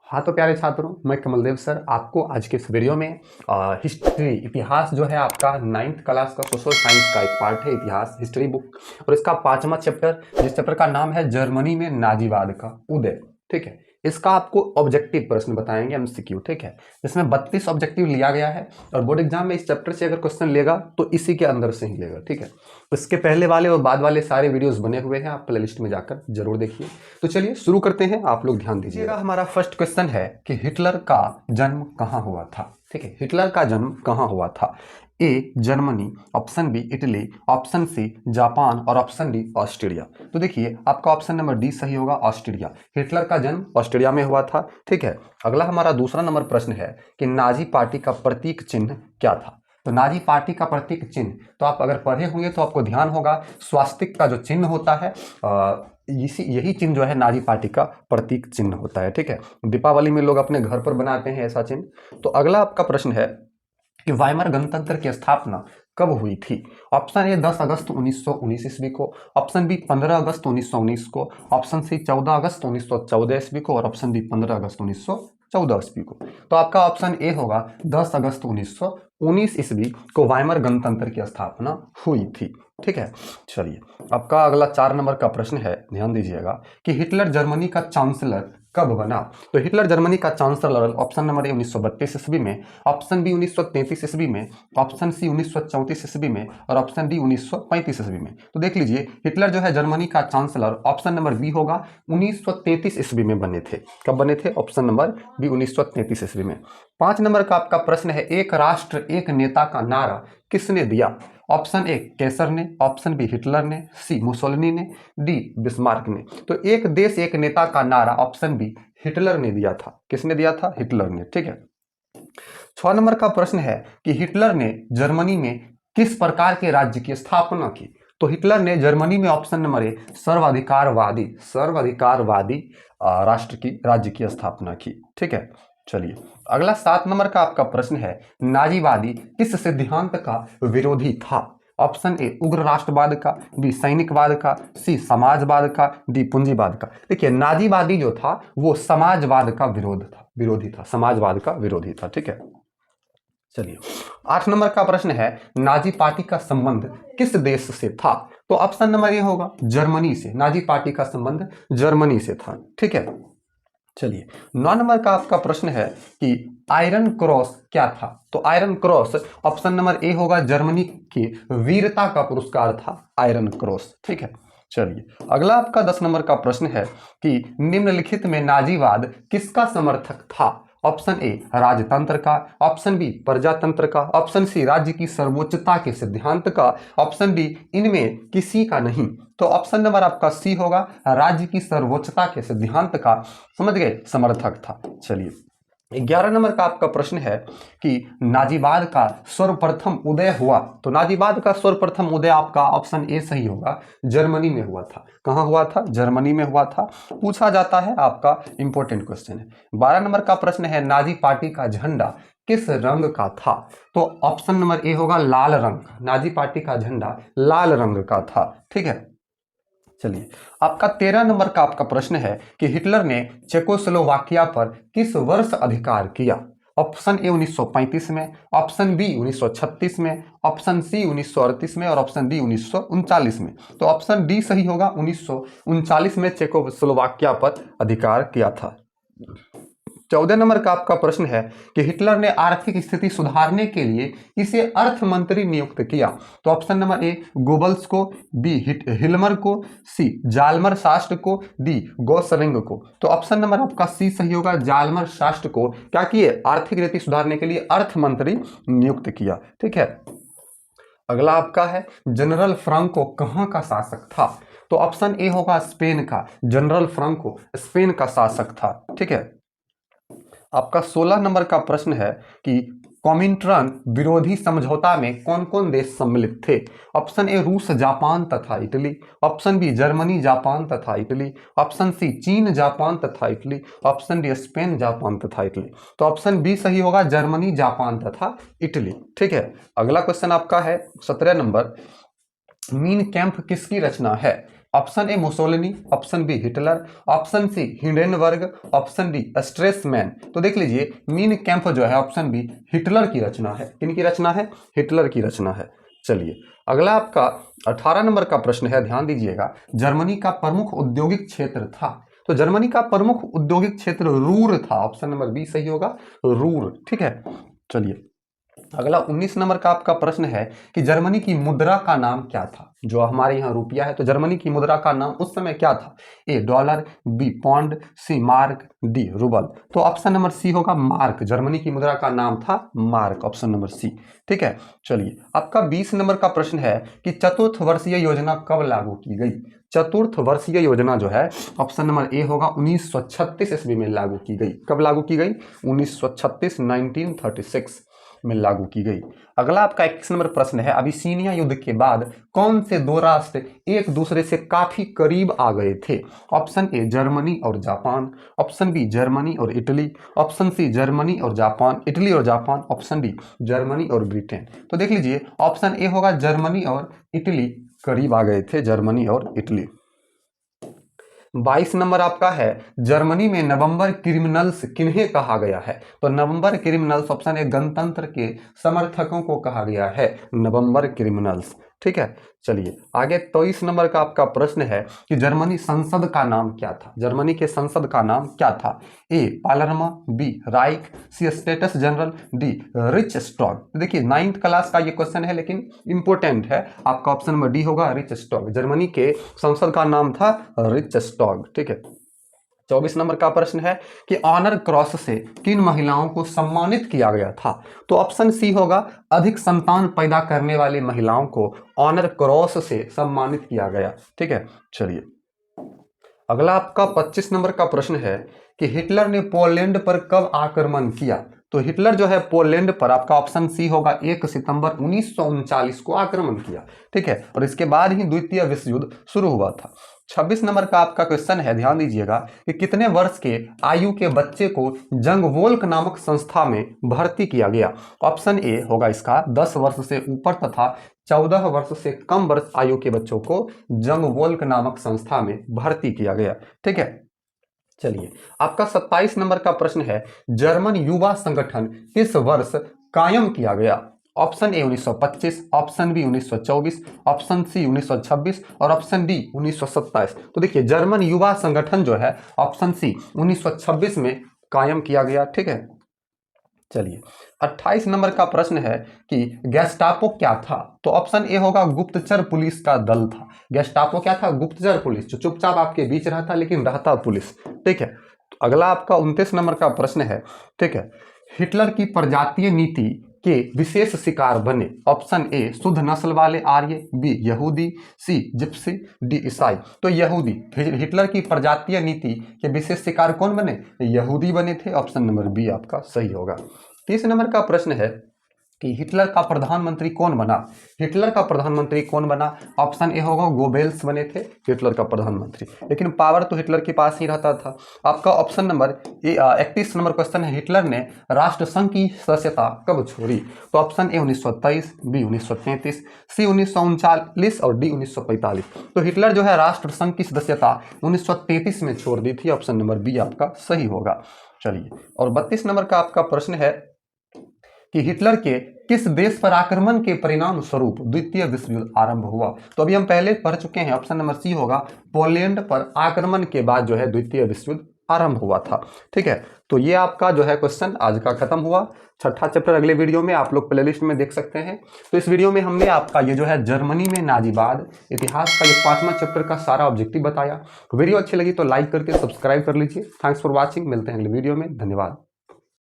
हाँ तो प्यारे छात्रों, मैं कमलदेव सर आपको आज के इस वीडियो में हिस्ट्री इतिहास जो है आपका 9th क्लास का सोशल साइंस का एक पार्ट है इतिहास हिस्ट्री बुक, और इसका 5वां चैप्टर जिस चैप्टर का नाम है जर्मनी में नाजीवाद का उदय। ठीक है, इसका आपको ऑब्जेक्टिव प्रश्न बताएंगे एमसीक्यू। ठीक है, जिसमें 32 ऑब्जेक्टिव लिया गया है और बोर्ड एग्जाम में इस चैप्टर से अगर क्वेश्चन लेगा तो इसी के अंदर से ही लेगा। ठीक है, इसके पहले वाले और बाद वाले सारे वीडियोस बने हुए हैं, आप प्लेलिस्ट में जाकर जरूर देखिए। तो चलिए शुरू करते हैं, आप लोग ध्यान दीजिएगा। हमारा फर्स्ट क्वेश्चन है कि हिटलर का जन्म कहाँ हुआ था। ठीक है, हिटलर का जन्म कहाँ हुआ था? A Germany, option B Italy, option C Japan और ऑप्शन डी ऑस्ट्रेलिया। तो देखिए आपका ऑप्शन नंबर डी सही होगा, ऑस्ट्रेलिया। हिटलर का जन्म ऑस्ट्रेलिया में हुआ था। ठीक है, अगला हमारा दूसरा नंबर प्रश्न है कि नाजी पार्टी का प्रतीक चिन्ह क्या था। तो नाजी पार्टी का प्रतीक चिन्ह तो आप अगर पढ़े होंगे तो आपको ध्यान होगा, स्वास्तिक का जो चिन्ह होता है यही चिन्ह जो है नाजी पार्टी का प्रतीक चिन्ह होता है। ठीक है, दीपावली में लोग अपने घर पर बनाते हैं ऐसा चिन्ह। तो अगला आपका प्रश्न है कि वाइमर गणतंत्र की स्थापना कब हुई थी। ऑप्शन ए 10 अगस्त 1919 ईस्वी को, ऑप्शन बी 15 अगस्त 1919 को, ऑप्शन सी 14 अगस्त 1914 ईस्वी को और ऑप्शन डी 15 अगस्त 1914 ईस्वी को। तो आपका ऑप्शन ए होगा 10 अगस्त 1919 ईस्वी को वाइमर गणतंत्र की स्थापना हुई थी। ठीक है, चलिए आपका अगला 4 नंबर का प्रश्न है, ध्यान दीजिएगा कि हिटलर जर्मनी का चांसलर कब बना। तो हिटलर जर्मनी का चांसलर ऑप्शन नंबर ए 1932 ईस्वी में, ऑप्शन बी 1933 ईस्वी में, ऑप्शन सी 1934 ईस्वी में और ऑप्शन डी 1935 ईस्वी में। तो देख लीजिए हिटलर जो है जर्मनी का चांसलर ऑप्शन नंबर बी होगा 1933 ईस्वी में बने थे। कब बने थे? ऑप्शन नंबर बी 1933 ईस्वी में। 5 नंबर का आपका प्रश्न है, एक राष्ट्र एक नेता का नारा किसने दिया। ऑप्शन ए कैसर ने, ऑप्शन बी हिटलर ने, सी मुसोलिनी ने, डी बिस्मार्क ने। तो एक देश एक नेता का नारा ऑप्शन बी हिटलर ने दिया था। किसने दिया था? हिटलर ने। ठीक है, 6 नंबर का प्रश्न है कि हिटलर ने जर्मनी में किस प्रकार के राज्य की स्थापना की। तो हिटलर ने जर्मनी में ऑप्शन नंबर ए सर्वाधिकारवादी राष्ट्र की राज्य की स्थापना की। ठीक है, चलिए अगला 7 नंबर का आपका प्रश्न है, नाजीवादी किस सिद्धांत का विरोधी था। ऑप्शन ए उग्र राष्ट्रवाद का, बी सैनिकवाद का, सी समाजवाद का, डी पूंजीवाद का। देखिए नाजीवादी जो था वो समाजवाद का विरोधी था, समाजवाद का विरोधी था। ठीक है, चलिए 8 नंबर का प्रश्न है, नाजी पार्टी का संबंध किस देश से था। तो ऑप्शन नंबर ए होगा जर्मनी से, नाजी पार्टी का संबंध जर्मनी से था। ठीक है, चलिए 9 नंबर का आपका प्रश्न है कि आयरन क्रॉस क्या था। तो iron cross option number A होगा जर्मनी की वीरता का पुरस्कार था आयरन क्रॉस। ठीक है, चलिए अगला आपका 10 नंबर का प्रश्न है कि निम्नलिखित में नाजीवाद किसका समर्थक था। ऑप्शन ए राजतंत्र का, ऑप्शन बी प्रजातंत्र का, ऑप्शन सी राज्य की सर्वोच्चता के सिद्धांत का, ऑप्शन डी इनमें किसी का नहीं। तो ऑप्शन नंबर आपका सी होगा राज्य की सर्वोच्चता के सिद्धांत का, समझ गए, समर्थक था। चलिए 11 नंबर का आपका प्रश्न है कि नाजीवाद का सर्वप्रथम उदय हुआ। तो नाजीवाद का सर्वप्रथम उदय आपका ऑप्शन ए सही होगा, जर्मनी में हुआ था। कहां हुआ था? जर्मनी में हुआ था। पूछा जाता है, आपका इंपॉर्टेंट क्वेश्चन है। 12 नंबर का प्रश्न है, नाजी पार्टी का झंडा किस रंग का था। तो ऑप्शन नंबर ए होगा लाल रंग, नाजी पार्टी का झंडा लाल रंग का था। ठीक है, चलिए आपका 13 नंबर का आपका प्रश्न है कि हिटलर ने चेकोस्लोवाकिया पर किस वर्ष अधिकार किया। ऑप्शन ए 1935 में, ऑप्शन बी 1936 में, ऑप्शन सी 1938 में और ऑप्शन डी 1939 में। तो ऑप्शन डी सही होगा, 1939 में चेकोस्लोवाकिया पर अधिकार किया था। 14 नंबर का आपका प्रश्न है कि हिटलर ने आर्थिक स्थिति सुधारने के लिए इसे अर्थ मंत्री नियुक्त किया। तो ऑप्शन नंबर ए गोबल्स को, बी हिल्मर को, सी जालमर शास्त्र को, डी गोसरिंग को। तो ऑप्शन नंबर आपका सी सही होगा, जालमर शास्त्र को क्या किए, आर्थिक नीति सुधारने के लिए अर्थ मंत्री नियुक्त किया। ठीक है, अगला आपका है जनरल फ्रांको कहां का शासक था। तो ऑप्शन ए होगा स्पेन का, जनरल फ्रांको स्पेन का शासक था। ठीक है, आपका 16 नंबर का प्रश्न है कि कॉमिंट्रन विरोधी समझौता में कौन कौन देश सम्मिलित थे। ऑप्शन ए रूस जापान तथा Italy, option B Germany Japan तथा इटली, ऑप्शन सी चीन जापान तथा Italy, option D Spain Japan तथा इटली। तो ऑप्शन बी सही होगा, जर्मनी जापान तथा इटली। ठीक है, अगला क्वेश्चन आपका है 17 नंबर, मीन कैंप किसकी रचना है। Option A Mussolini, option B Hitler, option C Hindenburg, option D Stresemann. तो देख लीजिए मीन कैंप जो है ऑप्शन बी हिटलर की रचना है। किनकी रचना है? हिटलर की रचना है। चलिए अगला आपका 18 नंबर का प्रश्न है, ध्यान दीजिएगा। जर्मनी का प्रमुख औद्योगिक क्षेत्र था। तो जर्मनी का प्रमुख औद्योगिक क्षेत्र रूर था। ऑप्शन नंबर बी सही होगा, रूर। ठीक है, चलिए अगला 19 नंबर का आपका प्रश्न है कि जर्मनी की मुद्रा का नाम क्या था। जो हमारे यहाँ रुपया है, तो जर्मनी की मुद्रा का नाम उस समय क्या था? A dollar, B pound, C mark, D rouble. तो ऑप्शन नंबर सी होगा मार्क। जर्मनी की मुद्रा का नाम था मार्क, ऑप्शन नंबर सी। ठीक है, चलिए आपका 20 नंबर का प्रश्न है कि चतुर्थ वर्षीय योजना कब लागू की गई। चतुर्थ वर्षीय योजना जो है ऑप्शन नंबर ए होगा 1936 ईस्वी में लागू की गई। कब लागू की गई? 1936, 1936 में लागू की गई। अगला आपका 21 नंबर प्रश्न है, अबिसीनिया युद्ध के बाद कौन से दो राष्ट्र एक दूसरे से काफी करीब आ गए थे? ऑप्शन ए जर्मनी और जापान, ऑप्शन बी जर्मनी और इटली, ऑप्शन सी जर्मनी और जापान, इटली और जापान, ऑप्शन डी जर्मनी और ब्रिटेन। तो देख लीजिए ऑप्शन ए होगा जर्मनी और इटली करीब आ गए थे, जर्मनी और इटली। 22 नंबर आपका है, जर्मनी में नवंबर क्रिमिनल्स किन्हें कहा गया है? तो नवंबर क्रिमिनल्स ऑप्शन ए गणतंत्र के समर्थकों को कहा गया है, नवंबर क्रिमिनल्स। ठीक है, चलिए आगे 23 नंबर का आपका प्रश्न है कि जर्मनी संसद का नाम क्या था? जर्मनी के संसद का नाम क्या था? ए पार्लरमा, B Reich, C States General, D Reichstag. देखिए 9th क्लास का ये क्वेश्चन है लेकिन इंपोर्टेंट है। आपका ऑप्शन नंबर डी होगा रिच स्टॉग। जर्मनी के संसद का नाम था रिच स्टॉग। ठीक है, 24 नंबर का प्रश्न है कि ऑनर क्रॉस से किन महिलाओं को सम्मानित किया गया था? तो ऑप्शन सी होगा अधिक संतान पैदा करने वाली महिलाओं को ऑनर क्रॉस से सम्मानित किया गया। ठीक है, चलिए अगला आपका 25 नंबर का प्रश्न है कि हिटलर ने पोलैंड पर कब आक्रमण किया? तो हिटलर जो है पोलैंड पर आपका ऑप्शन सी होगा 1 सितंबर 1939 को आक्रमण किया। ठीक है, और इसके बाद ही द्वितीय विश्व युद्ध शुरू हुआ था। 26 नंबर का आपका क्वेश्चन है, ध्यान दीजिएगा कि कितने वर्ष के आयु के बच्चे को जंग वोल्क नामक संस्था में भर्ती किया गया? ऑप्शन ए होगा इसका 10 वर्ष से ऊपर तथा 14 वर्ष से कम वर्ष आयु के बच्चों को जंग वोल्क नामक संस्था में भर्ती किया गया। ठीक है, चलिए आपका 27 नंबर का प्रश्न है, जर्मन युवा संगठन किस वर्ष कायम किया गया? Option A 1925, option B 1924, option C 1926 और ऑप्शन डी 1927। तो देखिए जर्मन युवा संगठन जो है ऑप्शन सी 1926 में कायम किया गया। ठीक है, चलिए 28 नंबर का प्रश्न है कि गेस्टापो क्या था? तो ऑप्शन ए होगा गुप्तचर पुलिस का दल था। गेस्टापो क्या था? गुप्तचर पुलिस, जो चुपचाप आपके बीच रहता लेकिन रहता पुलिस। ठीक है, तो अगला आपका 29 नंबर का प्रश्न है। ठीक है, हिटलर की प्रजातीय नीति के विशेष शिकार बने? ऑप्शन ए शुद्ध नस्ल वाले आर्य, बी यहूदी, सी जिप्सी, डी ईसाई। तो यहूदी, हिटलर की प्रजातीय नीति के विशेष शिकार कौन बने? यहूदी बने थे। ऑप्शन नंबर बी आपका सही होगा। 30 नंबर का प्रश्न है कि हिटलर का प्रधानमंत्री कौन बना? हिटलर का प्रधानमंत्री कौन बना? ऑप्शन ए होगा गोबेल्स बने थे हिटलर का प्रधानमंत्री, लेकिन पावर तो हिटलर के पास ही रहता था। आपका ऑप्शन नंबर 31 नंबर क्वेश्चन है, हिटलर ने राष्ट्रसंघ की सदस्यता कब छोड़ी? तो ऑप्शन ए 1923, बी 1933, सी 1939 और डी 1945। तो हिटलर जो है राष्ट्रसंघ की सदस्यता 1933 में छोड़ दी थी। ऑप्शन नंबर बी आपका सही होगा। चलिए, और 32 नंबर का आपका प्रश्न है कि हिटलर के किस देश पर आक्रमण के परिणाम स्वरूप द्वितीय विश्व युद्ध आरंभ हुआ? तो अभी हम पहले पढ़ चुके हैं, ऑप्शन नंबर सी होगा पोलैंड पर आक्रमण के बाद जो है द्वितीय विश्व युद्ध आरंभ हुआ था। ठीक है, तो ये आपका जो है क्वेश्चन आज का खत्म हुआ। छठा चैप्टर अगले वीडियो में आप लोग प्लेलिस्ट में देख सकते हैं। तो इस वीडियो में हमने आपका ये जो है जर्मनी में नाजीवाद इतिहास का ये 5वां चैप्टर का सारा ऑब्जेक्टिव बताया। वीडियो अच्छी लगी तो लाइक करके सब्सक्राइब कर लीजिए। थैंक्स फॉर वॉचिंग, मिलते हैं अगले वीडियो में, धन्यवाद।